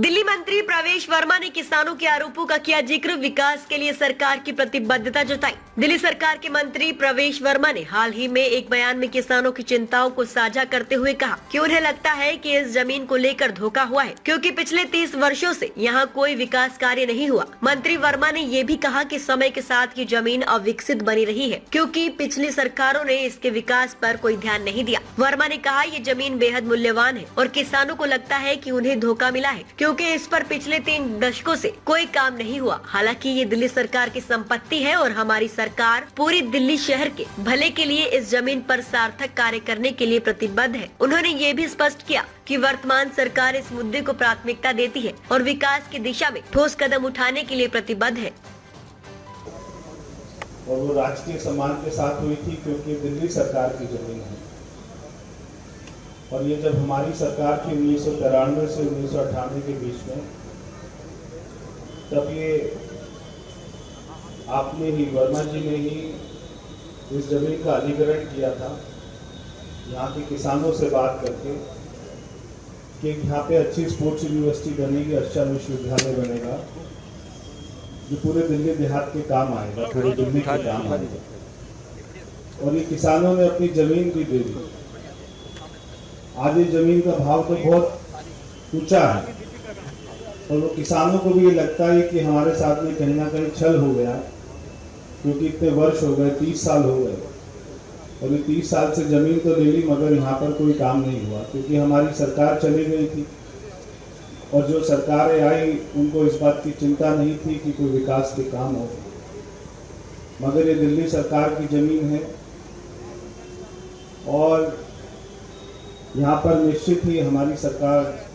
दिल्ली मंत्री प्रवेश वर्मा ने किसानों के आरोपों का किया जिक्र, विकास के लिए सरकार की प्रतिबद्धता जताई। दिल्ली सरकार के मंत्री प्रवेश वर्मा ने हाल ही में एक बयान में किसानों की चिंताओं को साझा करते हुए कहा कि उन्हें लगता है कि इस जमीन को लेकर धोखा हुआ है, क्योंकि पिछले 30 वर्षों से यहाँ कोई विकास कार्य नहीं हुआ। मंत्री वर्मा ने ये भी कहा कि समय के साथ ये जमीन अविकसित बनी रही है, क्योंकि पिछली सरकारों ने इसके विकास पर कोई ध्यान नहीं दिया। वर्मा ने कहा ये जमीन बेहद मूल्यवान है और किसानों को लगता है कि उन्हें धोखा मिला है, क्योंकि इस पर पिछले 3 दशकों से कोई काम नहीं हुआ। हालांकि ये दिल्ली सरकार की संपत्ति है और हमारी सरकार पूरी दिल्ली शहर के भले के लिए इस जमीन पर सार्थक कार्य करने के लिए प्रतिबद्ध है। उन्होंने ये भी स्पष्ट किया कि वर्तमान सरकार इस मुद्दे को प्राथमिकता देती है और विकास की दिशा में ठोस कदम उठाने के लिए प्रतिबद्ध है। और वो राजकीय सम्मान के साथ हुई थी, क्योंकि दिल्ली सरकार की जमीन है। और ये जब हमारी सरकार की 1993 से 1998 के बीच में, तब ये आपने ही, वर्मा जी ने ही इस जमीन का अधिग्रहण किया था, यहाँ के किसानों से बात करके कि यहाँ पे अच्छी स्पोर्ट्स यूनिवर्सिटी बनेगी, अच्छा विश्वविद्यालय बनेगा जो पूरे दिल्ली देहात के काम आएगा, पूरे दिल्ली के काम आएगा। और ये किसानों ने अपनी जमीन भी दे दी। आज ये जमीन का भाव तो बहुत ऊंचा है और वो किसानों को भी ये लगता है कि हमारे साथ में कहीं ना कहीं छल हो गया, क्योंकि इतने वर्ष हो गए, 30 साल हो गए और ये 30 साल से जमीन तो ले ली मगर यहाँ पर कोई काम नहीं हुआ, क्योंकि हमारी सरकार चली गई थी और जो सरकारें आई उनको इस बात की चिंता नहीं थी कि कोई विकास के काम हो। मगर ये दिल्ली सरकार की जमीन है और यहाँ पर निश्चित ही हमारी सरकार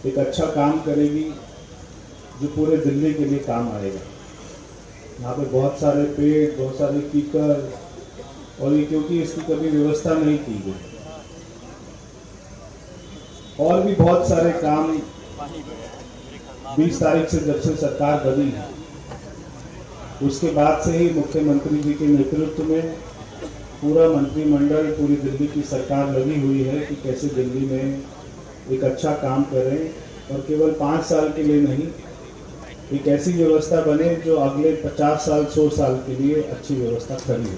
एक अच्छा काम करेगी जो पूरे दिल्ली के लिए काम आएगा। यहाँ पे बहुत सारे पेड़, बहुत सारे कीकर, और ये क्योंकि इसकी कभी व्यवस्था नहीं की गई, और भी बहुत सारे काम 20 तारीख से जब से सरकार बनी है उसके बाद से ही मुख्यमंत्री जी के नेतृत्व में पूरा मंत्रिमंडल, पूरी दिल्ली की सरकार लगी हुई है कि कैसे दिल्ली में एक अच्छा काम करें और केवल 5 साल के लिए नहीं, एक ऐसी व्यवस्था बने जो अगले 50 साल 100 साल के लिए अच्छी व्यवस्था खड़ी हो।